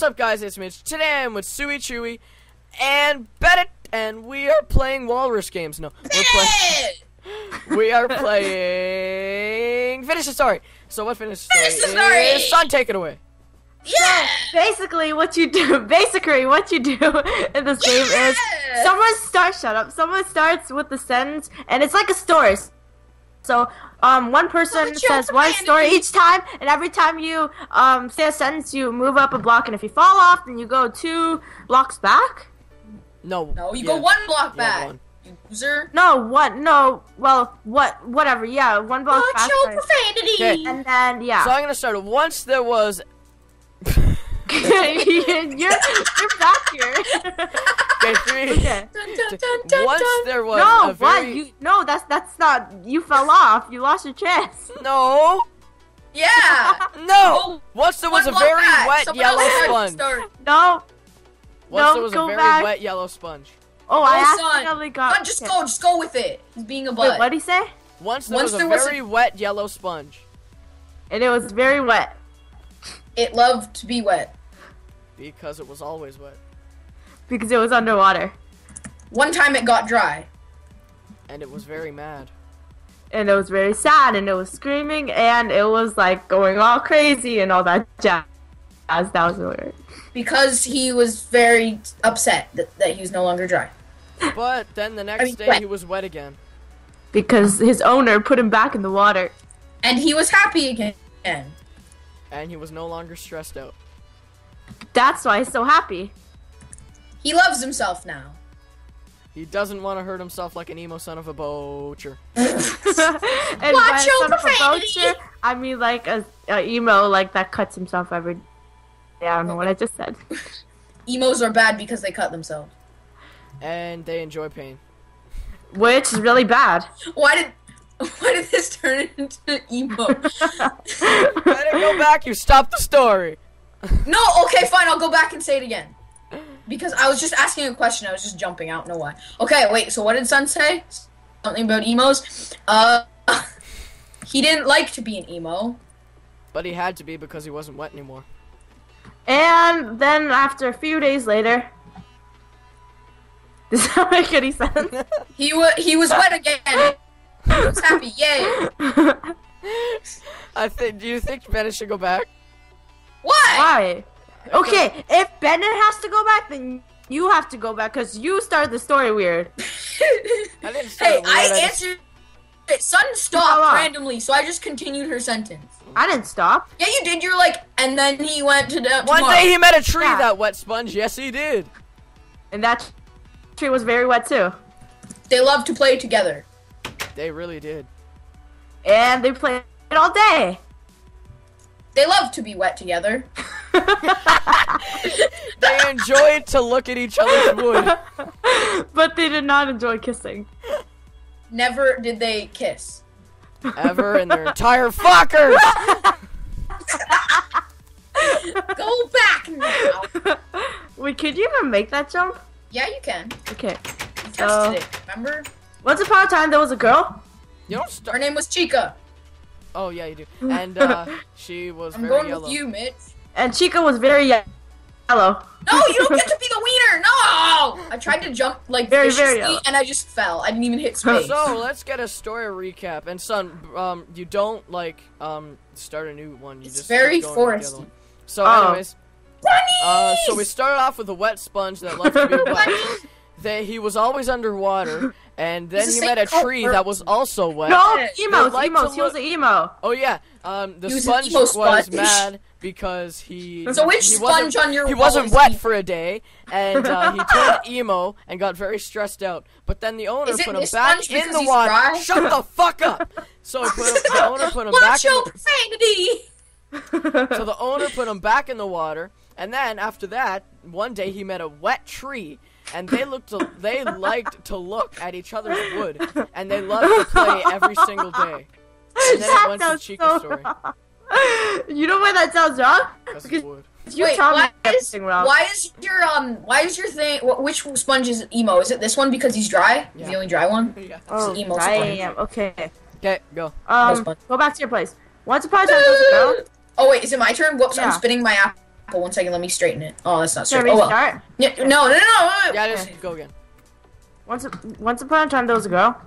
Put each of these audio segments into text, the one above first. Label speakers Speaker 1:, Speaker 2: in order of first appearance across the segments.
Speaker 1: up, guys? It's Mitch. Today I'm with Suey Chewy and Bennett, and we are playing Walrus games. No, we are playing Finish the Story. So what Finish the Story is? Son, take it away.
Speaker 2: Yeah. So basically, what you do in this game is someone starts with the sentence, and it's like a story. So one person says one story each time, and every time you say a sentence, you move up a block, and if you fall off, then you go 2 blocks back.
Speaker 3: No, you go 1 block back.
Speaker 1: One.
Speaker 3: You loser.
Speaker 2: Whatever. Yeah, 1 block back.
Speaker 3: Watch your profanity.
Speaker 1: Okay.
Speaker 2: And then
Speaker 1: So I'm gonna start. Once there was.
Speaker 2: you're back here.
Speaker 1: Okay, 3.
Speaker 2: Okay.
Speaker 1: Once there was
Speaker 2: No,
Speaker 1: a very...
Speaker 2: what? No, that's not. You fell off. You lost your chance.
Speaker 1: No.
Speaker 3: Yeah.
Speaker 1: No. Once there was a very wet yellow sponge.
Speaker 2: No.
Speaker 1: Once there was a very wet yellow sponge.
Speaker 2: Oh, I accidentally got.
Speaker 3: Son, just go with it. He's being a butt.
Speaker 2: Wait, what'd he say?
Speaker 1: Once there was a very wet yellow sponge.
Speaker 2: And it was very wet.
Speaker 3: It loved to be wet.
Speaker 1: Because it was always wet.
Speaker 2: Because it was underwater.
Speaker 3: One time it got dry.
Speaker 1: And it was very mad.
Speaker 2: And it was very sad, and it was screaming, and it was like going all crazy and all that jazz. That was weird.
Speaker 3: Because he was very upset that he was no longer dry.
Speaker 1: But then the next day he was wet again.
Speaker 2: Because his owner put him back in the water.
Speaker 3: And he was happy again.
Speaker 1: And he was no longer stressed out.
Speaker 2: That's why he's so happy.
Speaker 3: He loves himself now.
Speaker 1: He doesn't want to hurt himself like an emo son of a boacher.
Speaker 2: And
Speaker 3: Watch your
Speaker 2: son of a
Speaker 3: profanity.
Speaker 2: boacher, I mean like a emo like that cuts himself every day. I don't know what I just said.
Speaker 3: Emos are bad because they cut themselves.
Speaker 1: And they enjoy pain.
Speaker 2: Which is really bad.
Speaker 3: Why did this turn into emo?
Speaker 1: Better go back, you stopped the story.
Speaker 3: No, okay, fine, I'll go back and say it again. Because I was just asking a question, I was just jumping out, no why. Okay, wait, so what did Son say? Something about emos? He didn't like to be an emo.
Speaker 1: But he had to be because he wasn't wet anymore.
Speaker 2: And then after a few days later, does that make any sense?
Speaker 3: He was wet again. He was happy, yay.
Speaker 1: Do you think Bennett should go back?
Speaker 2: Why? Okay, if Bennett has to go back, then you have to go back because you started the story weird.
Speaker 1: I didn't start
Speaker 3: Hey,
Speaker 1: it weird,
Speaker 3: I answered it. Son stopped randomly, so I just continued her sentence.
Speaker 2: I didn't stop.
Speaker 3: Yeah, you did. You're like, and then he went to
Speaker 1: One day he met a tree, that wet sponge. Yes, he did.
Speaker 2: And that tree was very wet too.
Speaker 3: They love to play together.
Speaker 1: They really did.
Speaker 2: And they played all day.
Speaker 3: They love to be wet together.
Speaker 1: They enjoyed to look at each other's wood.
Speaker 2: But they did not enjoy kissing.
Speaker 3: Never did they kiss.
Speaker 1: Ever in their entire fuckers!
Speaker 3: Go back now!
Speaker 2: Wait, could you even make that jump?
Speaker 3: Yeah, you can.
Speaker 2: Okay.
Speaker 3: You tested it, remember?
Speaker 2: Once upon a time, there was a girl.
Speaker 1: You don't
Speaker 3: Her name was Chica.
Speaker 1: Oh, yeah, you do. And, she was
Speaker 3: I'm
Speaker 1: very
Speaker 3: going
Speaker 1: yellow.
Speaker 3: with you, Mitch.
Speaker 2: And Chica was very yellow.
Speaker 3: No, you don't get to be the wiener! No! I tried to jump, like,
Speaker 2: very
Speaker 3: viciously,
Speaker 2: yellow.
Speaker 3: and I just fell. I didn't even hit space.
Speaker 1: So, let's get a story recap. And, Son, you don't, like, start a new one. You
Speaker 3: It's
Speaker 1: just
Speaker 3: very
Speaker 1: keep going with the other
Speaker 3: foresty.
Speaker 1: one. So, anyways. So we started off with a wet sponge that loved to be wet. He was always underwater, and then he met a tree that was also wet.
Speaker 2: No,
Speaker 1: They
Speaker 2: emos.
Speaker 1: like
Speaker 2: Emos.
Speaker 1: to
Speaker 2: He was an emo.
Speaker 1: Oh yeah, the
Speaker 3: He was
Speaker 1: sponge
Speaker 3: an emo
Speaker 1: was
Speaker 3: sponge.
Speaker 1: mad because he.
Speaker 3: So which
Speaker 1: he
Speaker 3: sponge on your
Speaker 1: He
Speaker 3: wall
Speaker 1: wasn't
Speaker 3: is
Speaker 1: wet
Speaker 3: he?
Speaker 1: for a day, and he turned emo and got very stressed out. But then the owner
Speaker 3: Is it
Speaker 1: put him
Speaker 3: this
Speaker 1: back
Speaker 3: sponge
Speaker 1: in
Speaker 3: because
Speaker 1: the
Speaker 3: he's
Speaker 1: water.
Speaker 3: dry?
Speaker 1: Shut the fuck up! So the owner put him back.
Speaker 3: Watch your profanity!
Speaker 1: So the owner put him back in the water, and then after that, one day he met a wet tree, and they liked to look at each other's wood, and they loved to play every single day. And then it went to Chica's story.
Speaker 2: You know why that sounds wrong?
Speaker 1: Because of wood.
Speaker 2: You
Speaker 3: Wait,
Speaker 2: tell me
Speaker 3: why
Speaker 2: everything wrong.
Speaker 3: is your thing? Which sponge is emo? Is it this one because he's dry?
Speaker 1: Yeah.
Speaker 3: The only dry one.
Speaker 1: Yeah.
Speaker 2: Oh,
Speaker 3: emo
Speaker 2: I
Speaker 3: sponge.
Speaker 2: am. Okay.
Speaker 1: Okay, go.
Speaker 2: Go back to your place. Once upon a time, there was a girl.
Speaker 3: Oh wait, is it my turn? Whoops,
Speaker 2: Yeah.
Speaker 3: I'm spinning my apple. 1 second, let me straighten it. Oh, that's not
Speaker 2: Should
Speaker 3: straight.
Speaker 2: we
Speaker 3: Oh, well.
Speaker 2: start?
Speaker 3: Yeah, no.
Speaker 1: Yeah, just go again.
Speaker 2: Once upon a time, there was a girl.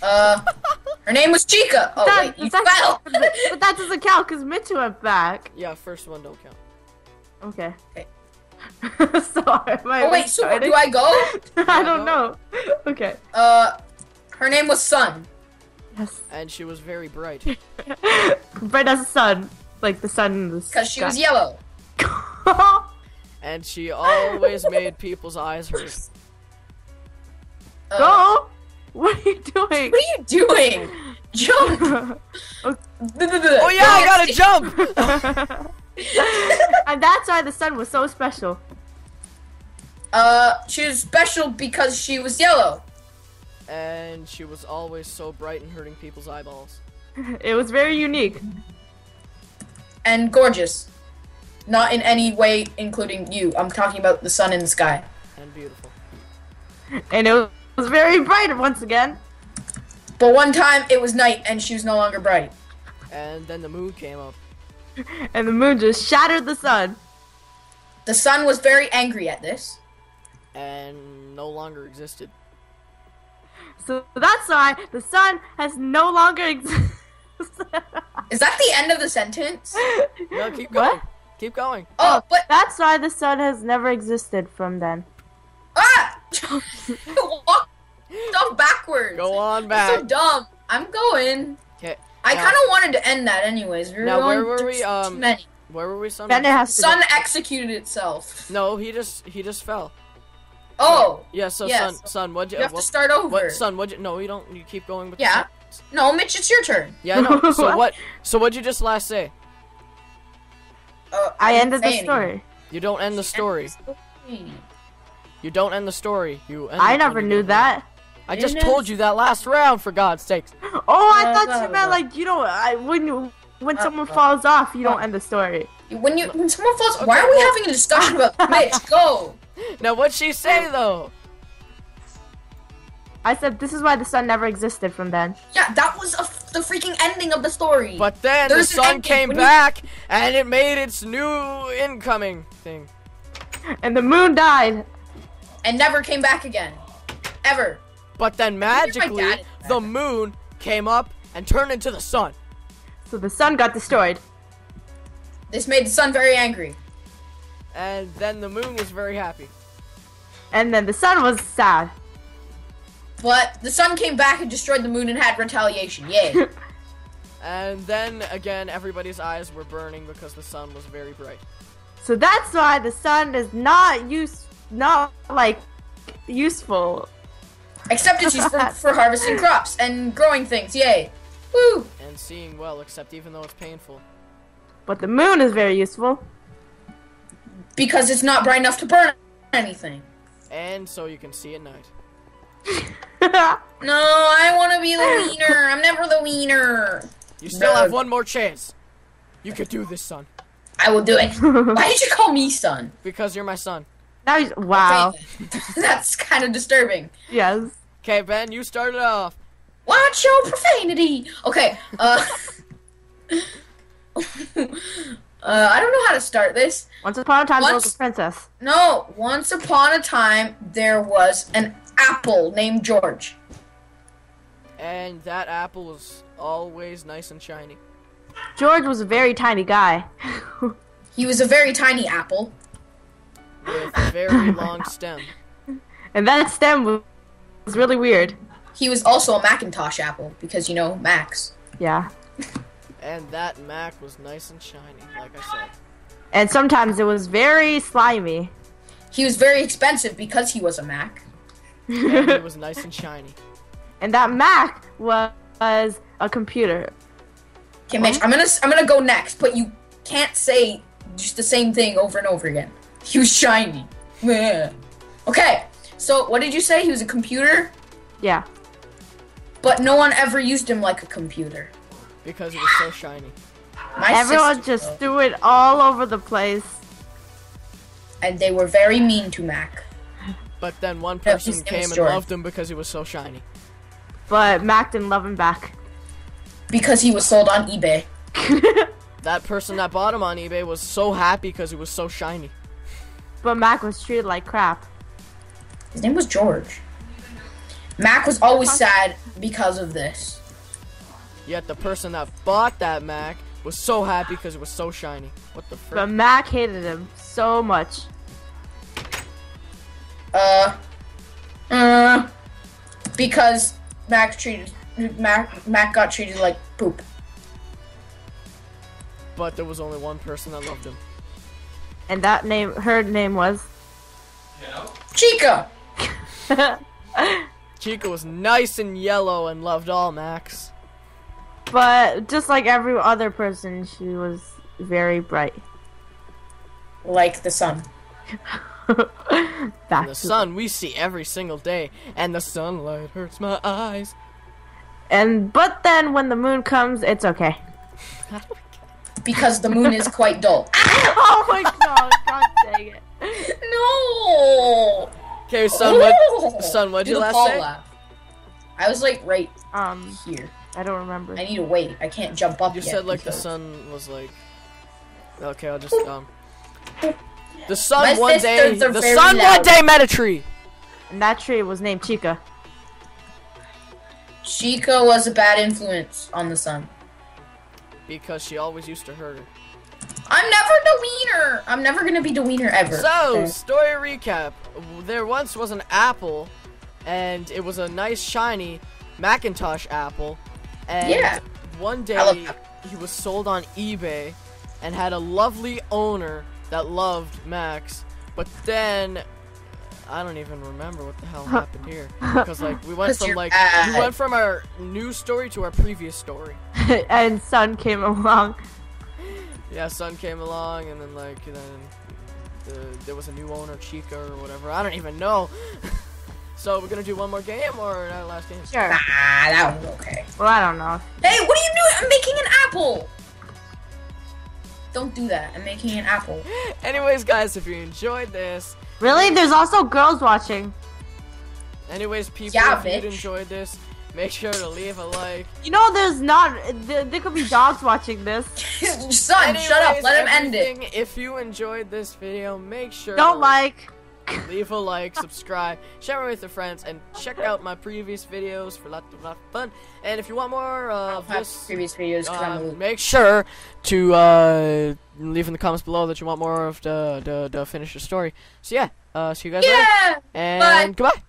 Speaker 3: Her name was Chica. Oh, wait, you fell.
Speaker 2: But that doesn't count because Mitch went back.
Speaker 1: Yeah, first one don't count.
Speaker 2: Okay.
Speaker 3: Okay.
Speaker 2: Sorry.
Speaker 3: Oh, wait, so do I go?
Speaker 2: I don't know. Okay.
Speaker 3: Her name was Sun.
Speaker 2: Yes.
Speaker 1: And she was very bright.
Speaker 2: Bright as the sun. Like the sun in the sky.
Speaker 3: Because she was yellow.
Speaker 1: And she always made people's eyes hurt.
Speaker 2: Go! What are you doing?
Speaker 3: What are you doing? Jump!
Speaker 1: Oh yeah, I gotta jump!
Speaker 2: And that's why the sun was so special.
Speaker 3: She was special because she was yellow.
Speaker 1: And she was always so bright and hurting people's eyeballs.
Speaker 2: It was very unique.
Speaker 3: And gorgeous. Not in any way including you. I'm talking about the sun in the sky.
Speaker 1: And beautiful.
Speaker 2: And it was very bright once again.
Speaker 3: But one time it was night and she was no longer bright.
Speaker 1: And then the moon came up.
Speaker 2: And the moon just shattered the sun.
Speaker 3: The sun was very angry at this.
Speaker 1: And no longer existed.
Speaker 2: So that's why the sun has no longer existed.
Speaker 3: Is that the end of the sentence?
Speaker 1: No, keep going.
Speaker 2: What?
Speaker 1: Keep going.
Speaker 3: Oh, but
Speaker 2: That's why the sun has never existed from then.
Speaker 3: ah! Walk stuff backwards.
Speaker 1: Go on
Speaker 3: That's so
Speaker 1: back.
Speaker 3: dumb. I'm going.
Speaker 1: Okay.
Speaker 3: I kind of wanted to end that anyways.
Speaker 1: Now, where were we?
Speaker 3: Too many.
Speaker 1: Where were we, son?
Speaker 2: Bennett has to
Speaker 3: Sun executed itself.
Speaker 1: No, he just fell.
Speaker 3: Oh,
Speaker 1: Yeah, so
Speaker 3: Yes.
Speaker 1: son, what'd you?
Speaker 3: you have to start over.
Speaker 1: What, son? What'd you? No, you don't. You keep going with. the
Speaker 3: Yeah.
Speaker 1: sentence.
Speaker 3: No, Mitch, it's your turn.
Speaker 1: Yeah, I know. So what? So what'd you just last say?
Speaker 2: I
Speaker 3: didn't
Speaker 2: ended
Speaker 3: say
Speaker 2: the story.
Speaker 1: You don't end the story.
Speaker 3: anything.
Speaker 1: You don't end the story. You. End
Speaker 2: I
Speaker 1: it
Speaker 2: never
Speaker 1: when you
Speaker 2: knew
Speaker 1: don't
Speaker 2: that.
Speaker 1: I just
Speaker 3: Didn't
Speaker 1: told you that last round, for God's sakes.
Speaker 2: Oh, I
Speaker 3: Yeah,
Speaker 2: thought
Speaker 3: blah,
Speaker 2: you
Speaker 3: blah,
Speaker 2: meant
Speaker 3: blah.
Speaker 2: like when someone falls off, you don't end the story.
Speaker 3: When someone falls,
Speaker 1: Okay,
Speaker 3: why are we
Speaker 1: well-
Speaker 3: having a discussion about Mitch? Go.
Speaker 1: Now, what'd she say though?
Speaker 2: I said this is why the sun never existed from then.
Speaker 3: Yeah, that was the freaking ending of the story.
Speaker 1: But then
Speaker 3: There's
Speaker 1: the
Speaker 3: an
Speaker 1: sun
Speaker 3: ending.
Speaker 1: came
Speaker 3: When you-
Speaker 1: back, and it made its new incoming thing.
Speaker 2: And the moon died.
Speaker 3: and never came back again, ever.
Speaker 1: But then
Speaker 3: dad
Speaker 1: magically,
Speaker 3: is
Speaker 1: the moon came up and turned into the sun.
Speaker 2: So the sun got destroyed.
Speaker 3: This made the sun very angry.
Speaker 1: And then the moon was very happy.
Speaker 2: And then the sun was sad.
Speaker 3: But the sun came back and destroyed the moon and had retaliation. Yay.
Speaker 1: And then again, everybody's eyes were burning because the sun was very bright.
Speaker 2: So that's why the sun is not useful.
Speaker 3: Except it's used for harvesting crops and growing things. Yay. Woo.
Speaker 1: And seeing well, except even though it's painful.
Speaker 2: But the moon is very useful.
Speaker 3: Because it's not bright enough to burn anything.
Speaker 1: And so you can see at night.
Speaker 3: No, I want to be the wiener. I'm never the wiener.
Speaker 1: You still
Speaker 3: No.
Speaker 1: have one more chance. You could do this, son.
Speaker 3: I will do it. Why did you call me son?
Speaker 1: Because you're my son.
Speaker 2: Now he's, wow.
Speaker 3: Okay. That's kind of disturbing.
Speaker 2: Yes.
Speaker 1: Okay, Ben, you started off.
Speaker 3: Watch your profanity. Okay. I don't know how to start this.
Speaker 2: Once upon a time, there was
Speaker 3: Once-
Speaker 2: a princess.
Speaker 3: No, once upon a time, there was an apple named George.
Speaker 1: And that apple was always nice and shiny.
Speaker 2: George was a very tiny guy.
Speaker 3: He was a very tiny apple.
Speaker 1: With a very long stem.
Speaker 2: And that stem was really weird.
Speaker 3: He was also a Macintosh apple because, you know, Macs.
Speaker 2: Yeah.
Speaker 1: And that Mac was nice and shiny, like I said.
Speaker 2: And sometimes it was very slimy.
Speaker 3: He was very expensive because he was a Mac.
Speaker 1: And it was nice and shiny.
Speaker 2: And that Mac was a computer.
Speaker 3: Okay, Mitch, I'm gonna go next, but you can't say just the same thing over and over again. He was shiny. Meh. Okay, so what did you say? He was a computer,
Speaker 2: Yeah.
Speaker 3: but no one ever used him like a computer.
Speaker 1: Because it was so shiny.
Speaker 3: My
Speaker 2: Everyone
Speaker 3: sister,
Speaker 2: just
Speaker 3: though,
Speaker 2: threw it all over the place.
Speaker 3: and they were very mean to Mac.
Speaker 1: But then one
Speaker 3: No,
Speaker 1: person
Speaker 3: his name
Speaker 1: came
Speaker 3: is
Speaker 1: and
Speaker 3: George.
Speaker 1: loved him because he was so shiny.
Speaker 2: But Mac didn't love him back.
Speaker 3: Because he was sold on eBay.
Speaker 1: that person that bought him on eBay was so happy because it was so shiny.
Speaker 2: But Mac was treated like crap.
Speaker 3: His name was George. Mac was always sad because of this.
Speaker 1: Yet the person that bought that Mac was so happy because it was so shiny. What the frick?
Speaker 2: But Mac hated him so much.
Speaker 3: Because Mac got treated like poop.
Speaker 1: But there was only one person that loved him.
Speaker 2: And that name, her name was?
Speaker 3: Chica!
Speaker 1: Chica was nice and yellow and loved all Macs.
Speaker 2: But just like every other person, she was very bright.
Speaker 3: Like the sun.
Speaker 1: And the sun we see every single day, and the sunlight hurts my eyes.
Speaker 2: But then when the moon comes, it's okay.
Speaker 3: Because the moon is quite dull.
Speaker 2: Oh my god, god dang it.
Speaker 3: No!
Speaker 1: Okay, son, what'd
Speaker 3: Do
Speaker 1: you
Speaker 3: the
Speaker 1: last
Speaker 3: Paul
Speaker 1: say?
Speaker 3: laugh. I was like right here.
Speaker 2: I don't remember.
Speaker 3: I need to wait. I can't jump up
Speaker 1: You
Speaker 3: yet
Speaker 1: said like the
Speaker 3: because-
Speaker 1: sun was like. Okay, I'll just The sun
Speaker 3: My
Speaker 1: one day.
Speaker 3: sisters are
Speaker 1: The
Speaker 3: very
Speaker 1: sun one
Speaker 3: loud.
Speaker 1: day met a tree.
Speaker 2: And that tree was named Chica.
Speaker 3: Chica was a bad influence on the sun.
Speaker 1: Because she always used to hurt her.
Speaker 3: I'm never Deweener. I'm never gonna be Deweener ever.
Speaker 1: So,
Speaker 3: Okay.
Speaker 1: story recap. There once was an apple, and it was a nice shiny Macintosh apple. And
Speaker 3: Yeah.
Speaker 1: one
Speaker 3: I love
Speaker 1: day
Speaker 3: that.
Speaker 1: he was sold on eBay and had a lovely owner that loved Max. But then I don't even remember what the hell happened here, because like we went
Speaker 3: 'Cause
Speaker 1: from
Speaker 3: you're
Speaker 1: like
Speaker 3: bad.
Speaker 1: we went from our new story to our previous story.
Speaker 2: And Sun came along.
Speaker 1: Yeah, Sun came along, and then like there was a new owner, Chica or whatever. I don't even know. So we're gonna do one more game or that last game?
Speaker 2: Sure.
Speaker 3: Ah, that was okay.
Speaker 2: Well, I don't know.
Speaker 3: Hey, what are you doing? I'm making an apple. Don't do that. I'm making an apple.
Speaker 1: Anyways, guys, if you enjoyed this,
Speaker 2: Really? There's also girls watching.
Speaker 1: anyways, people,
Speaker 3: Yeah,
Speaker 1: if you
Speaker 3: bitch.
Speaker 1: enjoyed this, make sure to leave a like.
Speaker 2: You know, there's not. There could be dogs watching this.
Speaker 3: Son, shut up.
Speaker 1: Anyways,
Speaker 3: Let him end it.
Speaker 1: everything, If you enjoyed this video, make sure
Speaker 2: Don't
Speaker 1: to
Speaker 2: like.
Speaker 1: leave a like, subscribe, share it with your friends, and check out my previous videos for lots of fun. And if you want more
Speaker 3: I'll
Speaker 1: of
Speaker 3: have
Speaker 1: this,
Speaker 3: previous videos because I'm a loser.
Speaker 1: make sure to leave in the comments below that you want more of the finish the story. So yeah, see you guys later,
Speaker 3: Yeah.
Speaker 1: and
Speaker 3: Bye.
Speaker 1: goodbye.